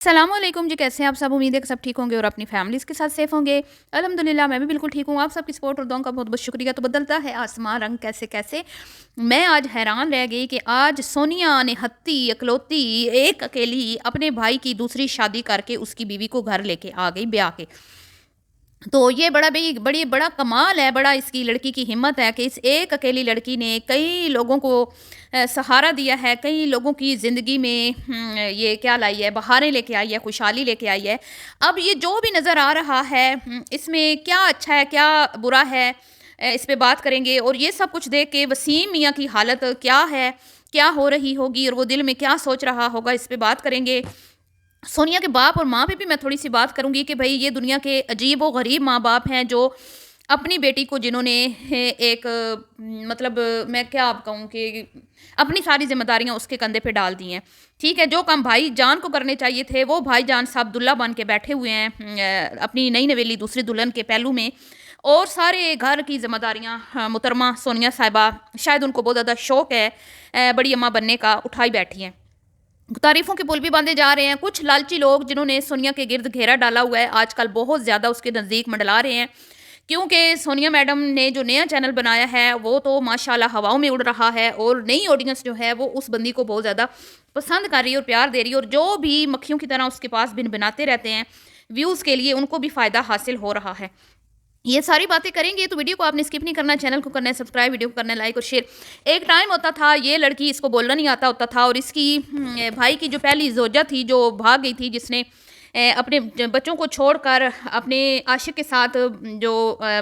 السلام علیکم جی، کیسے ہیں آپ سب؟ امید ہے کہ سب ٹھیک ہوں گے اور اپنی فیملیز کے ساتھ سیف ہوں گے۔ الحمدللہ میں بھی بالکل ٹھیک ہوں۔ آپ سب کی سپورٹ اور دعاؤں کا بہت بہت شکریہ۔ تو بدلتا ہے آسمان رنگ کیسے کیسے، میں آج حیران رہ گئی کہ آج سونیا نہتی اکلوتی ایک اکیلی اپنے بھائی کی دوسری شادی کر کے اس کی بیوی کو گھر لے کے آ گئی بیاہ کے۔ تو یہ بڑا کمال ہے، بڑا اس کی لڑکی کی ہمت ہے کہ اس ایک اکیلی لڑکی نے کئی لوگوں کو سہارا دیا ہے، کئی لوگوں کی زندگی میں یہ کیا لائی ہے، بہاریں لے کے آئی ہے، خوشحالی لے کے آئی ہے۔ اب یہ جو بھی نظر آ رہا ہے اس میں کیا اچھا ہے کیا برا ہے، اس پہ بات کریں گے۔ اور یہ سب کچھ دیکھ کے وسیم میاں کی حالت کیا ہے، کیا ہو رہی ہوگی اور وہ دل میں کیا سوچ رہا ہوگا، اس پہ بات کریں گے۔ سونیا کے باپ اور ماں پہ بھی میں تھوڑی سی بات کروں گی کہ بھئی یہ دنیا کے عجیب و غریب ماں باپ ہیں جو اپنی بیٹی کو جنہوں نے ایک مطلب میں کیا آپ کہوں کہ اپنی ساری ذمہ داریاں اس کے کندھے پہ ڈال دی ہیں۔ ٹھیک ہے، جو کام بھائی جان کو کرنے چاہیے تھے وہ بھائی جان صاحب عبداللہ بن کے بیٹھے ہوئے ہیں اپنی نئی نویلی دوسری دلہن کے پہلو میں، اور سارے گھر کی ذمہ داریاں محترمہ سونیا صاحبہ، شاید ان کو بہت زیادہ شوق ہے بڑی اماں بننے کا، اٹھائی بیٹھی ہیں۔ تعریفوں کے پل بھی باندھے جا رہے ہیں۔ کچھ لالچی لوگ جنہوں نے سونیا کے گرد گھیرا ڈالا ہوا ہے آج کل بہت زیادہ اس کے نزدیک منڈلا رہے ہیں، کیونکہ سونیا میڈم نے جو نیا چینل بنایا ہے وہ تو ماشاءاللہ ہواؤں میں اڑ رہا ہے، اور نئی آڈینس جو ہے وہ اس بندی کو بہت زیادہ پسند کر رہی ہے اور پیار دے رہی ہے، اور جو بھی مکھیوں کی طرح اس کے پاس بن بناتے رہتے ہیں ویوز کے لیے، ان کو بھی فائدہ حاصل ہو رہا ہے۔ یہ ساری باتیں کریں گے تو ویڈیو کو آپ نے اسکپ نہیں کرنا، چینل کو کرنا ہے سبسکرائب، ویڈیو کو کرنا ہے لائک اور شیئر۔ ایک ٹائم ہوتا تھا یہ لڑکی، اس کو بولنا نہیں آتا ہوتا تھا، اور اس کی بھائی کی جو پہلی زوجہ تھی جو بھاگ گئی تھی، جس نے اپنے بچوں کو چھوڑ کر اپنے عاشق کے ساتھ جو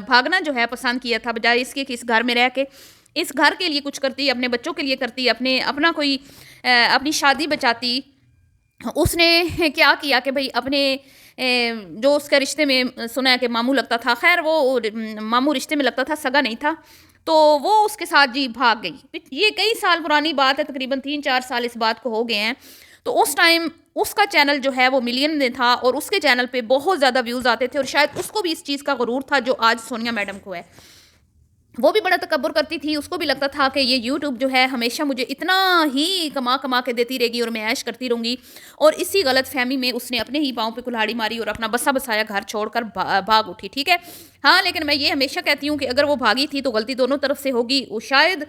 بھاگنا جو ہے پسند کیا تھا، بجائے اس کے کہ اس گھر میں رہ کے اس گھر کے لیے کچھ کرتی، اپنے بچوں کے لیے کرتی، اپنا کوئی اپنی شادی بچاتی، اس نے کیا کیا کہ بھئی اپنے جو اس کے رشتے میں سنا ہے کہ ماموں لگتا تھا، خیر وہ ماموں رشتے میں لگتا تھا، سگا نہیں تھا، تو وہ اس کے ساتھ جی بھاگ گئی۔ یہ کئی سال پرانی بات ہے، تقریباً 3-4 سال اس بات کو ہو گئے ہیں۔ تو اس ٹائم اس کا چینل جو ہے وہ ملین میں تھا، اور اس کے چینل پہ بہت زیادہ ویوز آتے تھے، اور شاید اس کو بھی اس چیز کا غرور تھا جو آج سونیا میڈم کو ہے۔ وہ بھی بڑا تکبر کرتی تھی، اس کو بھی لگتا تھا کہ یہ یوٹیوب جو ہے ہمیشہ مجھے اتنا ہی کما کے دیتی رہے گی اور میں عیش کرتی رہوں گی، اور اسی غلط فہمی میں اس نے اپنے ہی پاؤں پہ کلہاڑی ماری اور اپنا بسا بسایا گھر چھوڑ کر بھاگ اٹھی۔ ٹھیک ہے ہاں، لیکن میں یہ ہمیشہ کہتی ہوں کہ اگر وہ بھاگی تھی تو غلطی دونوں طرف سے ہوگی۔ وہ شاید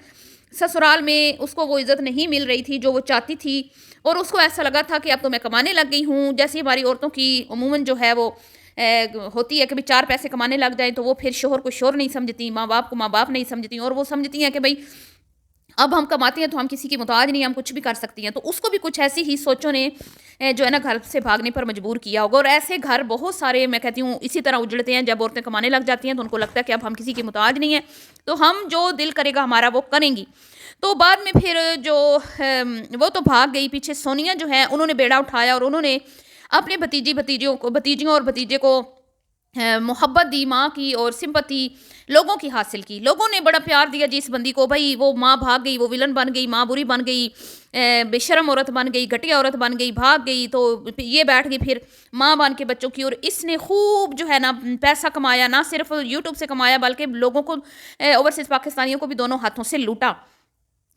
سسرال میں اس کو وہ عزت نہیں مل رہی تھی جو وہ چاہتی تھی، اور اس کو ایسا لگا تھا کہ اب تو میں کمانے لگ گئی ہوں، جیسی ہماری عورتوں کی عموماً جو ہے وہ ہوتی ہے کہ 4 پیسے کمانے لگ جائیں تو وہ پھر شوہر کو شوہر نہیں سمجھتی، ماں باپ کو ماں باپ نہیں سمجھتی، اور وہ سمجھتی ہیں کہ بھئی اب ہم کماتے ہیں تو ہم کسی کی محتاج نہیں، ہم کچھ بھی کر سکتی ہیں۔ تو اس کو بھی کچھ ایسی ہی سوچوں نے جو ہے نا گھر سے بھاگنے پر مجبور کیا ہوگا، اور ایسے گھر بہت سارے میں کہتی ہوں اسی طرح اجڑتے ہیں، جب عورتیں کمانے لگ جاتی ہیں تو ان کو لگتا ہے کہ اب ہم کسی کی محتاج نہیں ہیں، تو ہم جو دل کرے گا ہمارا وہ کریں گی۔ تو بعد میں پھر جو وہ تو بھاگ گئی، پیچھے سونیا جو ہے انہوں نے بیڑا اٹھایا، اور انہوں نے اپنے بھتیجیوں اور بھتیجے کو محبت دی، ماں کی اور سمپتی لوگوں کی حاصل کی، لوگوں نے بڑا پیار دیا جی اس بندی کو۔ بھائی وہ ماں بھاگ گئی، وہ ولن بن گئی، ماں بری بن گئی، بے شرم عورت بن گئی، گھٹیا عورت بن گئی، بھاگ گئی، تو یہ بیٹھ گئی پھر ماں بن کے بچوں کی، اور اس نے خوب جو ہے نا پیسہ کمایا، نہ صرف یوٹیوب سے کمایا بلکہ لوگوں کو اوورسیز پاکستانیوں کو بھی دونوں ہاتھوں سے لوٹا۔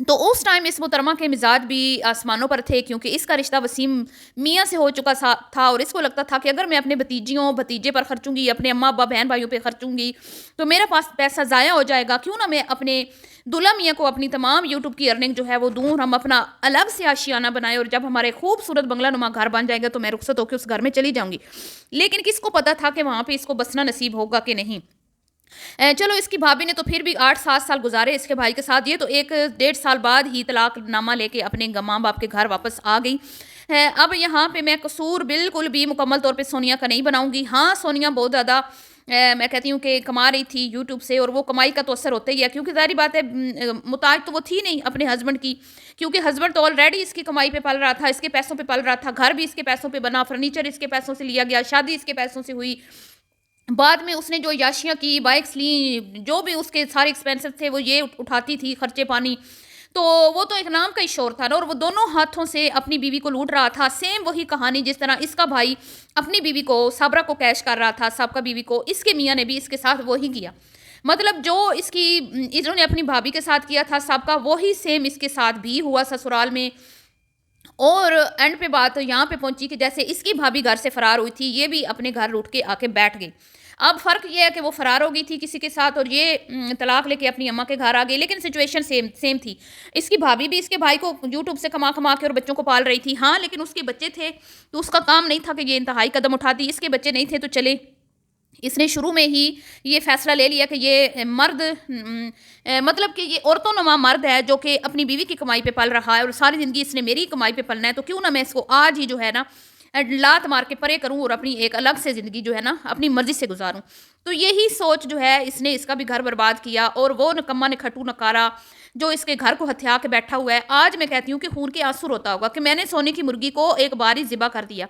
تو اس ٹائم اس محترمہ کے مزاج بھی آسمانوں پر تھے، کیونکہ اس کا رشتہ وسیم میاں سے ہو چکا تھا، اور اس کو لگتا تھا کہ اگر میں اپنے بھتیجے پر خرچوں گی، اپنے اماں ابا بہن بھائیوں پہ خرچوں گی تو میرا پاس پیسہ ضائع ہو جائے گا، کیوں نہ میں اپنے دلہا میاں کو اپنی تمام یوٹیوب کی ارننگ جو ہے وہ دوں، ہم اپنا الگ سے آشیانہ بنائیں، اور جب ہمارے خوبصورت بنگلہ نما گھر بن جائے گا تو میں رخصت ہو کے اس گھر میں چلی جاؤں گی۔ لیکن کس کو پتا تھا کہ وہاں پہ اس کو بسنا نصیب ہوگا کہ نہیں۔ چلو اس کی بھابھی نے تو پھر بھی 8-7 سال گزارے اس کے بھائی کے ساتھ، یہ تو 1-1.5 سال بعد ہی طلاق نامہ لے کے اپنے ماں باپ کے گھر واپس آ گئی۔ اب یہاں پہ میں قصور بالکل بھی مکمل طور پہ سونیا کا نہیں بناؤں گی۔ ہاں سونیا بہت زیادہ میں کہتی ہوں کہ کما رہی تھی یوٹیوب سے، اور وہ کمائی کا تو اثر ہوتا ہی ہے، کیونکہ ظاہری بات ہے محتاج تو وہ تھی نہیں اپنے ہسبینڈ کی، کیونکہ ہسبینڈ تو آلریڈی اس کی کمائی پہ پل رہا تھا، اس کے پیسوں پہ پل رہا تھا، گھر بھی اس کے پیسوں پہ بنا، فرنیچر اس کے پیسوں سے لیا گیا، شادی اس کے پیسوں سے ہوئی، بعد میں اس نے جو عیاشیاں کی، بائکس لیں، جو بھی اس کے سارے ایکسپینسز تھے وہ یہ اٹھاتی تھی خرچے پانی، تو وہ تو ایک نام کا ہی شور تھا نا، اور وہ دونوں ہاتھوں سے اپنی بیوی کو لوٹ رہا تھا۔ سیم وہی کہانی جس طرح اس کا بھائی اپنی بیوی کو صابرہ کو کیش کر رہا تھا، سابقہ بیوی کو، اس کے میاں نے بھی اس کے ساتھ وہی کیا۔ مطلب جو انہوں نے اپنی بھابھی کے ساتھ کیا تھا سابقہ، وہی سیم اس کے ساتھ بھی ہوا سسرال میں۔ اور اینڈ پہ بات یہاں پہ پہنچی کہ جیسے اس کی بھابھی گھر سے فرار ہوئی تھی، یہ بھی اپنے گھر لوٹ کے آ کے بیٹھ گئی۔ اب فرق یہ ہے کہ وہ فرار ہو گئی تھی کسی کے ساتھ، اور یہ طلاق لے کے اپنی اماں کے گھر آ گئی، لیکن سچویشن سیم تھی۔ اس کی بھابھی بھی اس کے بھائی کو یوٹیوب سے کما کما کے اور بچوں کو پال رہی تھی، ہاں لیکن اس کے بچے تھے تو اس کا کام نہیں تھا کہ یہ انتہائی قدم اٹھاتی۔ اس کے بچے نہیں تھے تو چلے، اس نے شروع میں ہی یہ فیصلہ لے لیا کہ یہ مرد مطلب کہ یہ عورتوں نما مرد ہے جو کہ اپنی بیوی کی کمائی پہ پل رہا ہے، اور ساری زندگی اس نے میری کمائی پہ پلنا ہے، تو کیوں نہ میں اس کو آج ہی جو ہے نا لات مار کے پرے کروں اور اپنی ایک الگ سے زندگی جو ہے نا اپنی مرضی سے گزاروں۔ تو یہی سوچ جو ہے اس نے اس کا بھی گھر برباد کیا، اور وہ نکما نے کھٹو نکارا جو اس کے گھر کو ہتھیا کے بیٹھا ہوا ہے، آج میں کہتی ہوں کہ خون کے آنسو روتا ہوگا کہ میں نے سونے کی مرغی کو ایک بار ہی ذبح کر دیا۔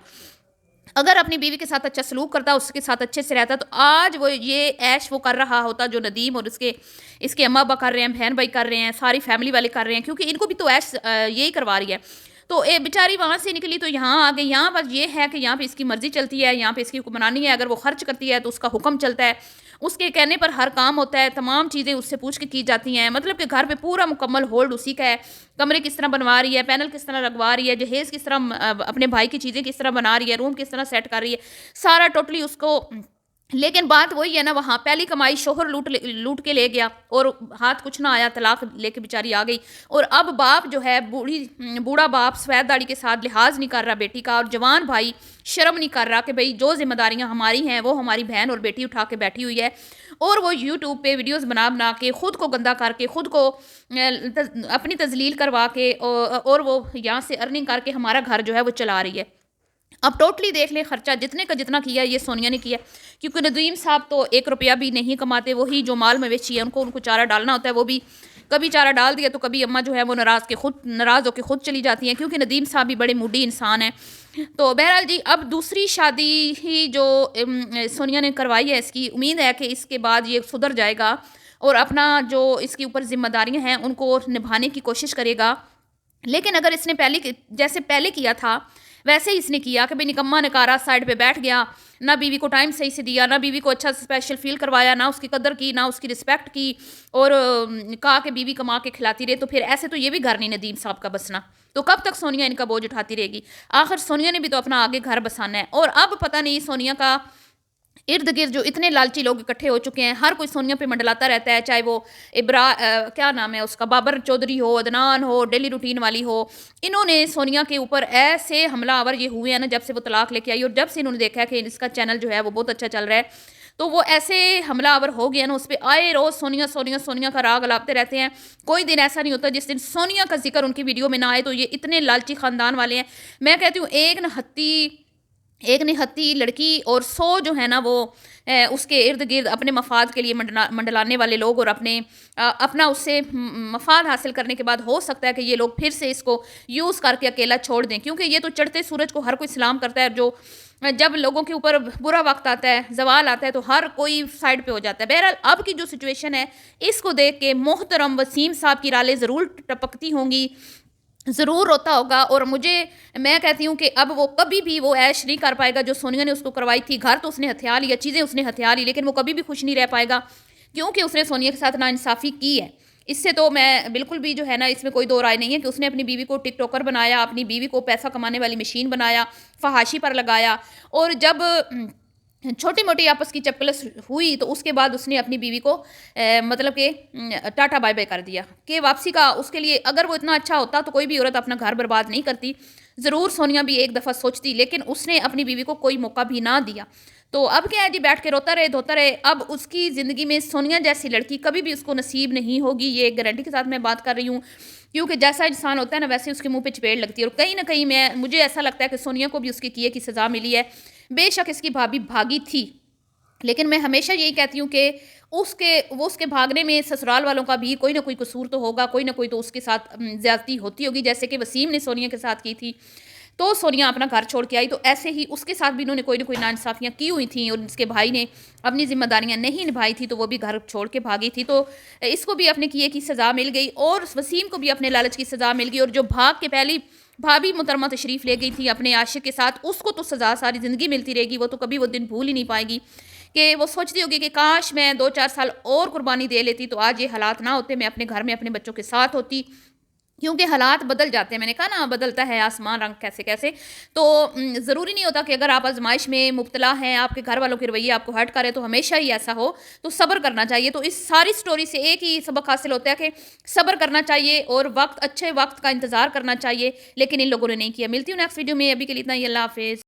اگر اپنی بیوی کے ساتھ اچھا سلوک کرتا، اس کے ساتھ اچھے سے رہتا، تو آج وہ یہ عیش وہ کر رہا ہوتا جو ندیم اور اس کے اماں ابا کر رہے ہیں، بہن بھائی کر رہے ہیں، ساری فیملی والے کر رہے ہیں، کیونکہ ان کو بھی تو عیش یہی کروا رہی ہے۔ تو بیچاری وہاں سے نکلی تو یہاں آ گئی۔ یہاں بس یہ ہے کہ یہاں پہ اس کی مرضی چلتی ہے، یہاں پہ اس کی حکمرانی ہے، اگر وہ خرچ کرتی ہے تو اس کا حکم چلتا ہے، اس کے کہنے پر ہر کام ہوتا ہے، تمام چیزیں اس سے پوچھ کے کی جاتی ہیں، مطلب کہ گھر پہ پورا مکمل ہولڈ اسی کا ہے۔ کمرے کس طرح بنوا رہی ہے، پینل کس طرح لگوا رہی ہے، جہیز کس طرح اپنے بھائی کی چیزیں کس طرح بنا رہی ہے، روم کس طرح سیٹ کر رہی ہے، سارا ٹوٹلی اس کو۔ لیکن بات وہی ہے نا، وہاں پہلی کمائی شوہر لوٹ کے لے گیا اور ہاتھ کچھ نہ آیا، طلاق لے کے بیچاری آ گئی، اور اب باپ جو ہے بوڑھا باپ سفید داڑھی کے ساتھ لحاظ نہیں کر رہا بیٹی کا، اور جوان بھائی شرم نہیں کر رہا کہ بھئی جو ذمہ داریاں ہماری ہیں وہ ہماری بہن اور بیٹی اٹھا کے بیٹھی ہوئی ہے، اور وہ یوٹیوب پہ ویڈیوز بنا کے خود کو گندا کر کے خود کو اپنی تذلیل کروا کے اور وہ یہاں سے ارننگ کر کے ہمارا گھر جو ہے وہ چلا رہی ہے۔ اب ٹوٹلی دیکھ لیں خرچہ جتنے کا جتنا کیا یہ سونیا نے کیا، کیونکہ ندیم صاحب تو 1 روپیہ بھی نہیں کماتے، وہی جو مال مویشی ہے ان کو چارہ ڈالنا ہوتا ہے، وہ بھی کبھی چارہ ڈال دیا تو کبھی اماں جو ہے وہ ناراض ہو کے خود چلی جاتی ہیں، کیونکہ ندیم صاحب بھی بڑے موڈی انسان ہیں۔ تو بہرحال جی، اب دوسری شادی ہی جو سونیا نے کروائی ہے، اس کی امید ہے کہ اس کے بعد یہ سدھر جائے گا اور اپنا جو اس کے اوپر ذمہ داریاں ہیں ان کو نبھانے کی کوشش کرے گا۔ لیکن اگر اس نے جیسے پہلے کیا تھا ویسے ہی اس نے کیا کہ بھئی نکما نکارا سائڈ پہ بیٹھ گیا، نہ بیوی کو ٹائم صحیح سے دیا، نہ بیوی کو اچھا اسپیشل فیل کروایا، نہ اس کی قدر کی، نہ اس کی رسپیکٹ کی، اور کہا کہ بیوی کما کے کھلاتی رہے، تو پھر ایسے تو یہ بھی گھر نہیں ندیم صاحب کا بسنا، تو کب تک سونیا ان کا بوجھ اٹھاتی رہے گی؟ آخر سونیا نے بھی تو اپنا آگے گھر بسانا ہے، اور اب پتہ نہیں سونیا کا ارد گرد جو اتنے لالچی لوگ اکٹھے ہو چکے ہیں، ہر کوئی سونیا پہ منڈلاتا رہتا ہے، چاہے وہ کیا نام ہے اس کا، بابر چودھری ہو، عدنان ہو، ڈیلی روٹین والی ہو، انہوں نے سونیا کے اوپر ایسے حملہ آور یہ ہوئے ہیں نا جب سے وہ طلاق لے کے آئی، اور جب سے انہوں نے دیکھا ہے کہ اس کا چینل جو ہے وہ بہت اچھا چل رہا ہے، تو وہ ایسے حملہ آور ہو گیا نا، اس پہ آئے روز سونیا سونیا سونیا کا راگ الاپتے رہتے ہیں۔ کوئی دن ایسا نہیں ہوتا جس دن سونیا کا ذکر ان کی ویڈیو میں نہ آئے، تو یہ اتنے لالچی خاندان والے ہیں۔ میں کہتی ہوں ایک نہتی لڑکی اور 100 جو ہے نا وہ اس کے ارد گرد اپنے مفاد کے لیے منڈلانے والے لوگ، اور اپنا اس سے مفاد حاصل کرنے کے بعد ہو سکتا ہے کہ یہ لوگ پھر سے اس کو یوز کر کے اکیلا چھوڑ دیں، کیونکہ یہ تو چڑھتے سورج کو ہر کوئی سلام کرتا ہے، جو جب لوگوں کے اوپر برا وقت آتا ہے، زوال آتا ہے، تو ہر کوئی سائڈ پہ ہو جاتا ہے۔ بہرحال اب کی جو سچویشن ہے اس کو دیکھ کے محترم وسیم صاحب کی رالیں ضرور ٹپکتی ہوں گی، ضرور روتا ہوگا، اور میں کہتی ہوں کہ اب وہ کبھی بھی وہ عیش نہیں کر پائے گا جو سونیا نے اس کو کروائی تھی۔ گھر تو اس نے ہتھیا لیا، چیزیں اس نے ہتھیا لی، لیکن وہ کبھی بھی خوش نہیں رہ پائے گا، کیونکہ اس نے سونیا کے ساتھ ناانصافی کی ہے۔ اس سے تو میں بالکل بھی جو ہے نا اس میں کوئی دو رائے نہیں ہے کہ اس نے اپنی بیوی کو ٹک ٹاکر بنایا، اپنی بیوی کو پیسہ کمانے والی مشین بنایا، فحاشی پر لگایا، اور جب چھوٹی موٹی آپس کی چپکلس ہوئی تو اس کے بعد اس نے اپنی بیوی کو مطلب کہ ٹاٹا بائی بائی کر دیا کہ واپسی کا اس کے لیے اگر وہ اتنا اچھا ہوتا تو کوئی بھی عورت اپنا گھر برباد نہیں کرتی، ضرور سونیا بھی ایک دفعہ سوچتی، لیکن اس نے اپنی بیوی کو کوئی موقع بھی نہ دیا۔ تو اب کیا ہے جی، بیٹھ کے روتا رہے دھوتا رہے، اب اس کی زندگی میں سونیا جیسی لڑکی کبھی بھی اس کو نصیب نہیں ہوگی، یہ ایک گارنٹی کے ساتھ میں بات کر رہی ہوں، کیونکہ جیسا انسان ہوتا ہے نا ویسے اس کے منہ پہ چپیڑ لگتی ہے، اور کہیں نہ کہیں مجھے ایسا لگتا ہے کہ سونیا کو بھی اس کے کیے کی سزا ملی ہے۔ بے شک اس کی بھابھی بھاگی تھی، لیکن میں ہمیشہ یہی کہتی ہوں کہ اس کے بھاگنے میں سسرال والوں کا بھی کوئی نہ کوئی قصور تو ہوگا، کوئی نہ کوئی تو اس کے ساتھ زیادتی ہوتی ہوگی، جیسے کہ وسیم نے سونیا کے ساتھ کی تھی تو سونیا اپنا گھر چھوڑ کے آئی، تو ایسے ہی اس کے ساتھ بھی انہوں نے کوئی نہ کوئی ناانصافیاں کی ہوئی تھیں، اور اس کے بھائی نے اپنی ذمہ داریاں نہیں نبھائی تھی تو وہ بھی گھر چھوڑ کے بھاگی تھی، تو اس کو بھی اپنے کیے کی سزا مل گئی، اور وسیم کو بھی اپنے لالچ کی سزا مل گئی، اور جو بھاگ کے پہلی بھابھی محترمہ تشریف لے گئی تھی اپنے عاشق کے ساتھ، اس کو تو سزا ساری زندگی ملتی رہے گی، وہ تو کبھی وہ دن بھول ہی نہیں پائے گی، کہ وہ سوچتی ہوگی کہ کاش میں 2-4 سال اور قربانی دے لیتی تو آج یہ حالات نہ ہوتے، میں اپنے گھر میں اپنے بچوں کے ساتھ ہوتی، کیونکہ حالات بدل جاتے ہیں، میں نے کہا نا بدلتا ہے آسمان رنگ کیسے کیسے، تو ضروری نہیں ہوتا کہ اگر آپ آزمائش میں مبتلا ہیں، آپ کے گھر والوں کے رویے آپ کو ہرٹ کرے تو ہمیشہ ہی ایسا ہو، تو صبر کرنا چاہیے۔ تو اس ساری سٹوری سے ایک ہی سبق حاصل ہوتا ہے کہ صبر کرنا چاہیے اور اچھے وقت کا انتظار کرنا چاہیے، لیکن ان لوگوں نے نہیں کیا۔ ملتی ہوں نیکسٹ ویڈیو میں، ابھی کے لیے اتنا ہی، اللہ حافظ۔